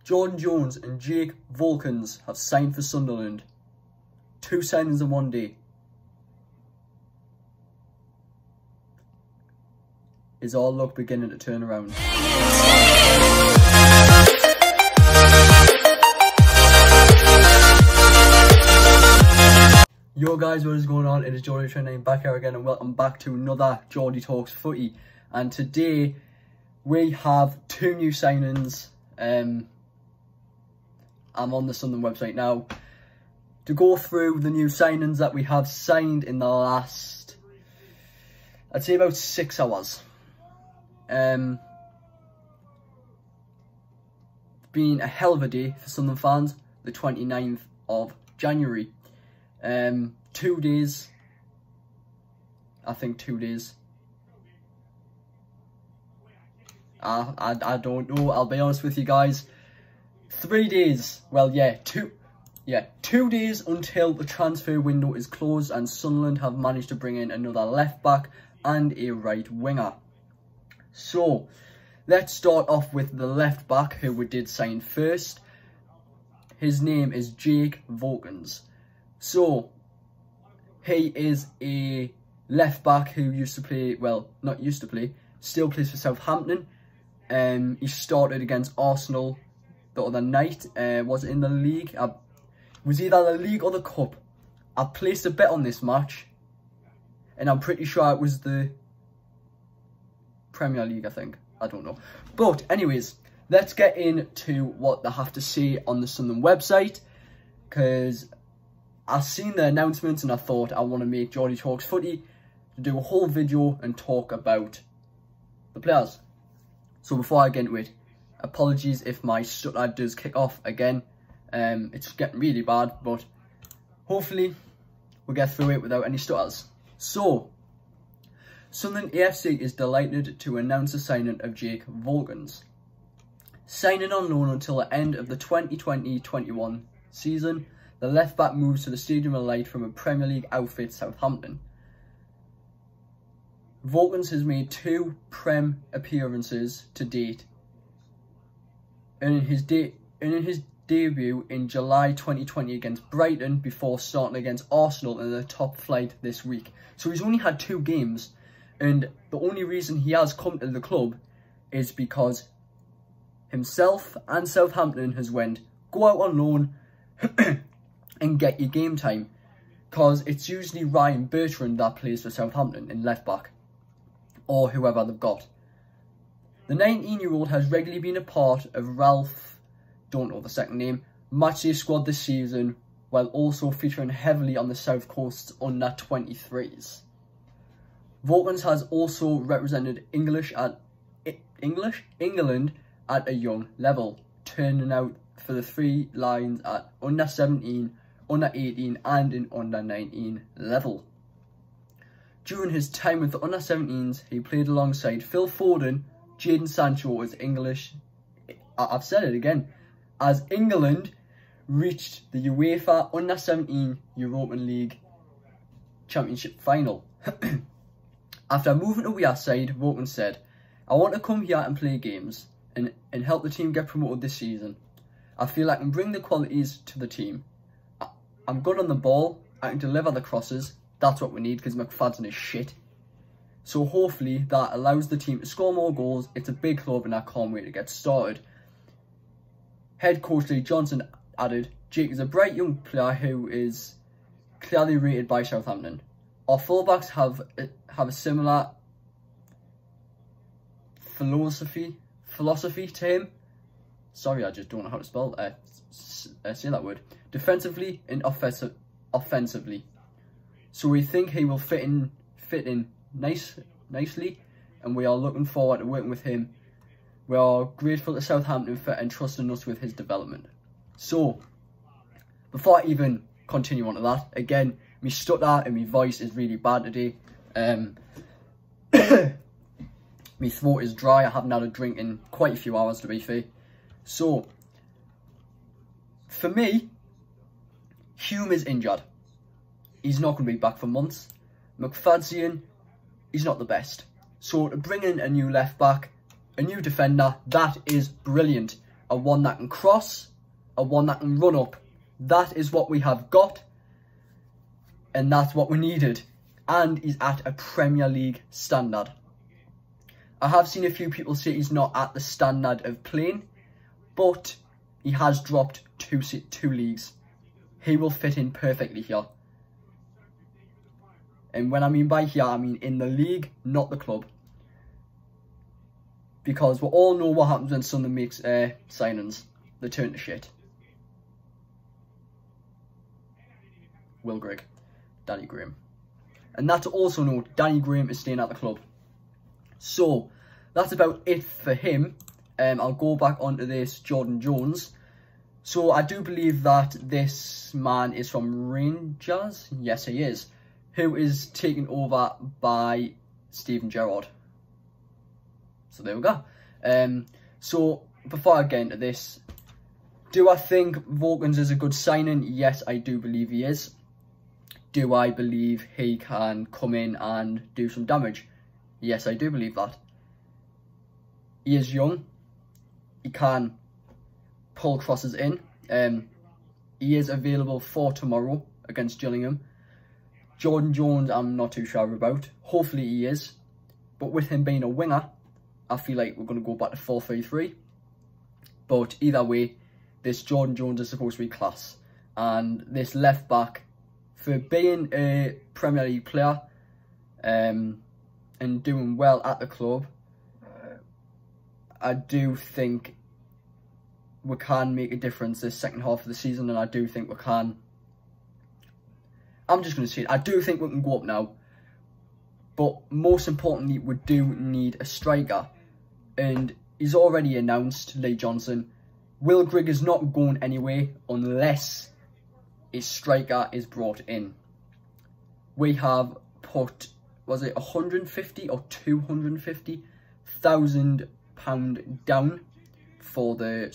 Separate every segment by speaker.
Speaker 1: Jordan Jones and Jake Volkins have signed for Sunderland. 2 signings in one day. Is all luck beginning to turn around? Yo guys, what is going on? It is Jordi training back here again, and welcome back to another Jordi Talks Footy. And today we have 2 new signings. I'm on the Sunderland website now to go through the new signings that we have signed in the last, I'd say, about 6 hours. Been a hell of a day for Sunderland fans, the 29th of January. 2 days, I think 2 days. I don't know, I'll be honest with you guys. 3 days, well yeah, 2 days until the transfer window is closed, and Sunderland have managed to bring in another left back and a right winger. So, let's start off with the left back who we did sign first. His name is Jake Volkins. So, he is a left back who used to play, well, not used to play, still plays for Southampton. He started against Arsenal the other night. Was it in the league? Was either the league or the cup. I placed a bet on this match, and I'm pretty sure it was the Premier League, I think. I don't know. But anyways, let's get into what they have to say on the Sunderland website, because I've seen the announcements and I thought I want to make Jordi Talks Footy to do a whole video and talk about the players. So before I get into it, apologies if my stutter does kick off again. It's getting really bad, but hopefully we'll get through it without any stutters. So, Sunderland AFC is delighted to announce the signing of Jake Volkins. Signing on loan until the end of the 2020-21 season, the left back moves to the Stadium of Light from a Premier League outfit, Southampton. Volkins has made 2 Prem appearances to date, and in his debut in July 2020 against Brighton before starting against Arsenal in the top flight this week. So he's only had 2 games, and the only reason he has come to the club is because himself and Southampton has went, go out on loan and get your game time, because it's usually Ryan Bertrand that plays for Southampton in left back, or whoever they've got. The 19-year-old has regularly been a part of Ralph, don't know the second name, matchday squad this season, while also featuring heavily on the South Coast's under-23s. Volkins has also represented England at a young level, turning out for the 3 lines at under-17, under-18 and in under-19 level. During his time with the under-17s, he played alongside Phil Foden, Jadon Sancho as as England reached the UEFA Under-17 European League Championship final. After moving to our side, Volkins said, I want to come here and play games and help the team get promoted this season. I feel I can bring the qualities to the team. I'm good on the ball, I can deliver the crosses. That's what we need, because McFadden is shit. So hopefully that allows the team to score more goals. It's a big club and I can't wait to get started. Head coach Lee Johnson added, Jake is a bright young player who is clearly rated by Southampton. Our fullbacks have a similar philosophy to him. Sorry, I just don't know how to spell say that word. Defensively and offensively. So we think he will fit in nicely, and we are looking forward to working with him. We are grateful to Southampton for entrusting us with his development. So, before I even continue on to that, again, my stutter and my voice is really bad today. My throat is dry. I haven't had a drink in quite a few hours, to be fair. So, for me, Hume is injured. He's not going to be back for months. McFadden, he's not the best. So to bring in a new left back, a new defender, that is brilliant. a one that can cross, a one that can run up. That is what we have got, and that's what we needed. And he's at a Premier League standard. I have seen a few people say he's not at the standard of playing, but he has dropped two leagues. He will fit in perfectly here. And when I mean by here, I mean in the league, not the club. Because we all know what happens when Sunderland makes signings. They turn to shit. Will Grigg, Danny Graham. And that's also note, Danny Graham is staying at the club. So, that's about it for him. I'll go back onto this Jordan Jones. So, I do believe that this man is from Rangers. Yes, he is. Who is taken over by Steven Gerrard. So, there we go. So, before I get into this, do I think Vokins is a good signing? Yes, I do believe he is. Do I believe he can come in and do some damage? Yes, I do believe that. He is young. He can pull crosses in. He is available for tomorrow against Gillingham. Jordan Jones, I'm not too sure about. Hopefully he is. But with him being a winger, I feel like we're going to go back to 4-3-3. But either way, this Jordan Jones is supposed to be class. And this left back, for being a Premier League player and doing well at the club, I do think we can make a difference this second half of the season, and I do think we can. I'm just going to say it. I do think we can go up now. But most importantly, we do need a striker. And he's already announced, Lee Johnson. Will Grigg is not going anywhere unless his striker is brought in. We have put, was it 150 or 250,000 £1,000 down for the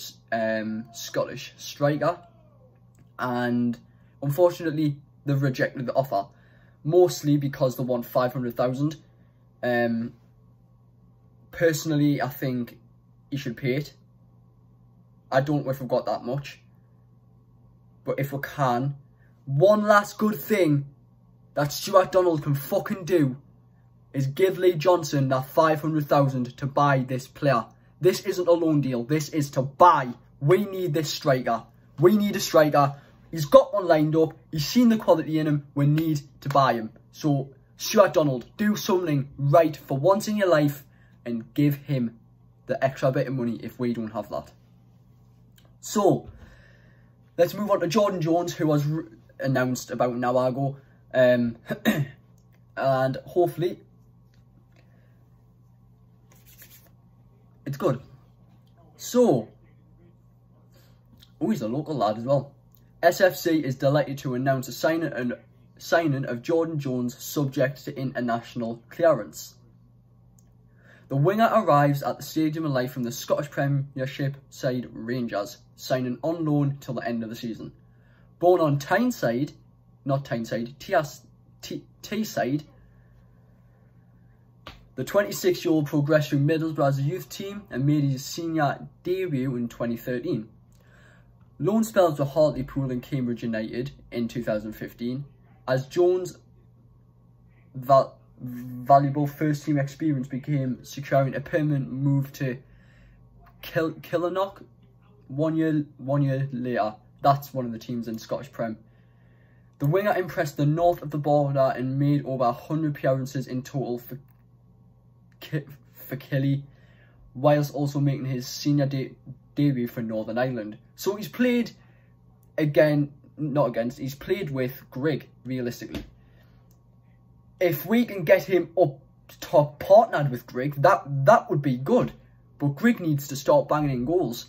Speaker 1: Scottish striker, and unfortunately they've rejected the offer, mostly because they want 500,000. Personally, I think he should pay it. I don't know if we've got that much, but if we can, one last good thing that Stuart Donald can fucking do is give Lee Johnson that 500,000 to buy this player. This isn't a loan deal. This is to buy. We need this striker. We need a striker. He's got one lined up. He's seen the quality in him. We need to buy him. So, Stuart Donald, do something right for once in your life and give him the extra bit of money if we don't have that. So, let's move on to Jordan Jones, who was announced about an hour ago. And hopefully it's good. So, he's a local lad as well. SFC is delighted to announce a signing of Jordan Jones subject to international clearance. The winger arrives at the Stadium of Light from the Scottish Premiership side Rangers, signing on loan till the end of the season. Born on Tyneside, not Tyneside, Teesside, the 26-year-old progressed through Middlesbrough's youth team and made his senior debut in 2013. Loan spells with Hartlepool and Cambridge United in 2015, as Jones' valuable first-team experience became securing a permanent move to Kilmarnock 1 year later. That's one of the teams in Scottish Prem. The winger impressed the north of the border and made over 100 appearances in total for Killie, whilst also making his senior debut for Northern Ireland. So he's played he's played with Grigg, realistically. If we can get him up top partnered with Grigg, that would be good. But Grigg needs to start banging in goals.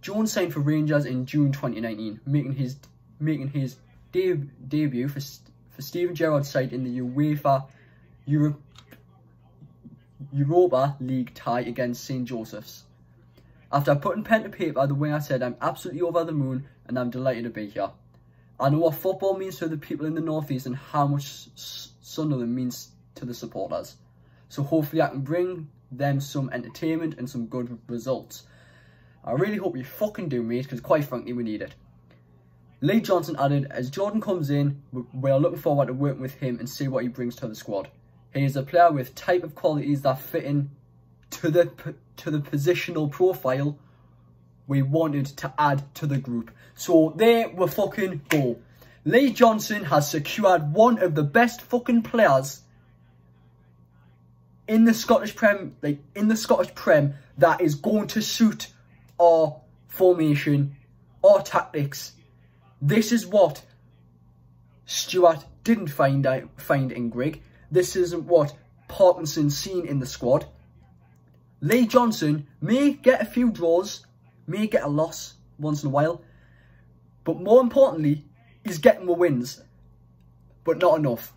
Speaker 1: Jones signed for Rangers in June 2019, making his debut for Steven Gerrard's side in the UEFA Europa League tie against St Joseph's. After putting pen to paper, the winger said, "I'm absolutely over the moon and I'm delighted to be here. I know what football means to the people in the North East and how much Sunderland means to the supporters. So hopefully I can bring them some entertainment and some good results. I really hope you fucking do, mate, because quite frankly, we need it. Lee Johnson added, as Jordan comes in, we are looking forward to working with him and see what he brings to the squad. He is a player with type of qualities that fit in to the positional profile we wanted to add to the group. So there we fucking go. Lee Johnson has secured one of the best fucking players in the Scottish Prem, that is going to suit our formation, our tactics. This is what Stuart didn't find in Grigg. This isn't what Parkinson's seen in the squad. Lee Johnson may get a few draws, may get a loss once in a while, but more importantly, he's getting the wins, but not enough.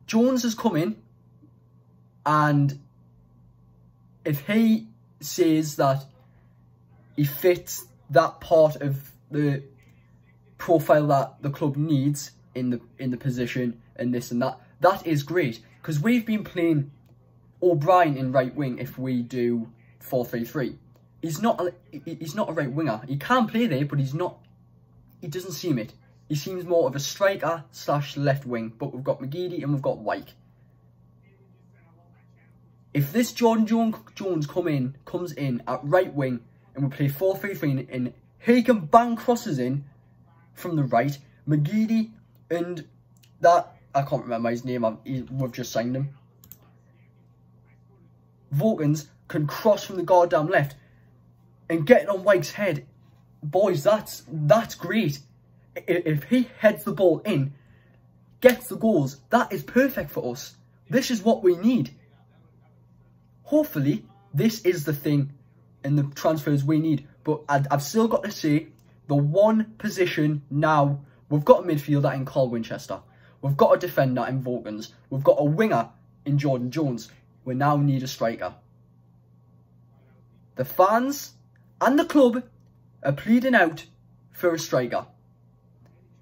Speaker 1: Jones has come in, and if he says that he fits that part of the profile that the club needs in the position and this and that, that is great, because we've been playing O'Brien in right wing if we do 4-3-3. He's not a right winger. He can play there, but he's not. He doesn't seem it. He seems more of a striker / left wing. But we've got McGeady and we've got Wyke. If this Jordan Jones comes in at right wing and we play 4-3-3 and he can bang crosses in from the right, McGeady and that, I can't remember his name, we've just signed him, Vokins can cross from the goddamn left and get it on Wyke's head. Boys, that's great. If he heads the ball in, gets the goals, that is perfect for us. This is what we need. Hopefully, this is the thing in the transfers we need. But I've still got to say, the one position now, we've got a midfielder in Carl Winchester. We've got a defender in Vokins. We've got a winger in Jordan Jones. We now need a striker. The fans and the club are pleading out for a striker.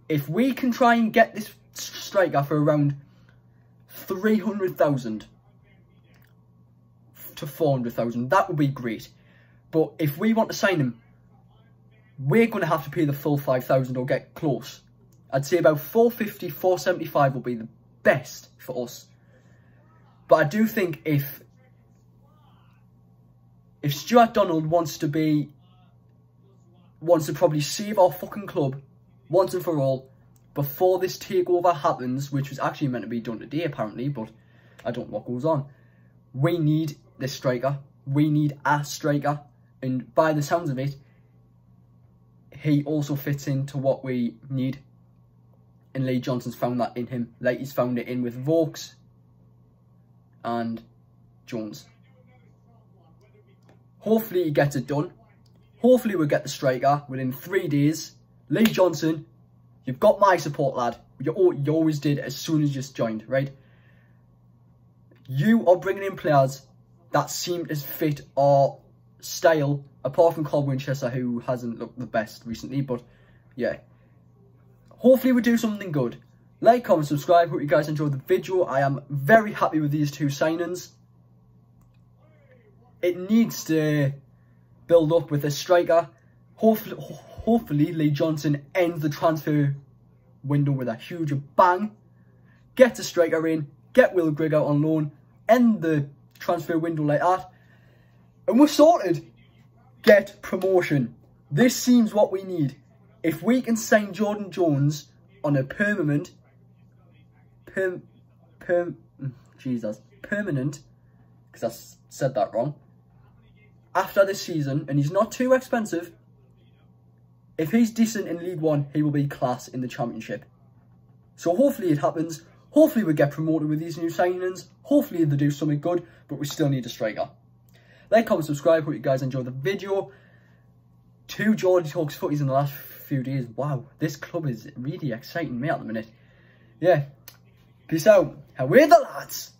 Speaker 1: If we can try and get this striker for around 300,000 to 400,000, that would be great. But if we want to sign him, we're going to have to pay the full 5,000 or get close. I'd say about 450, 475 will be the best for us. But I do think if Stuart Donald wants to probably save our fucking club once and for all before this takeover happens, which was actually meant to be done today apparently, but I don't know what goes on. We need this striker. We need a striker, and by the sounds of it, he also fits into what we need. And Lee Johnson's found that in him, like he's found it in with Vokes and Jones. Hopefully he gets it done. Hopefully we'll get the striker within 3 days. Lee Johnson, you've got my support, lad. You always did as soon as you just joined, right? You are bringing in players that seem to fit our style, apart from Carl Winchester, who hasn't looked the best recently, but yeah. Hopefully we do something good. Like, comment, subscribe. Hope you guys enjoyed the video. I am very happy with these two signings. It needs to build up with a striker. Hopefully Lee Johnson ends the transfer window with a huge bang. Get a striker in. Get Will Grigg out on loan. End the transfer window like that. And we're sorted. Get promotion. This seems what we need. If we can sign Jordan Jones on a permanent, because I said that wrong, after this season, and he's not too expensive, if he's decent in League One, he will be class in the Championship. So hopefully it happens. Hopefully we get promoted with these new signings. Hopefully they do something good, but we still need a striker. Like, comment, subscribe. Hope you guys enjoyed the video. 2 Jordi Talks footies in the last few days. Wow, this club is really exciting me at the minute. Yeah, peace out. Away the lads.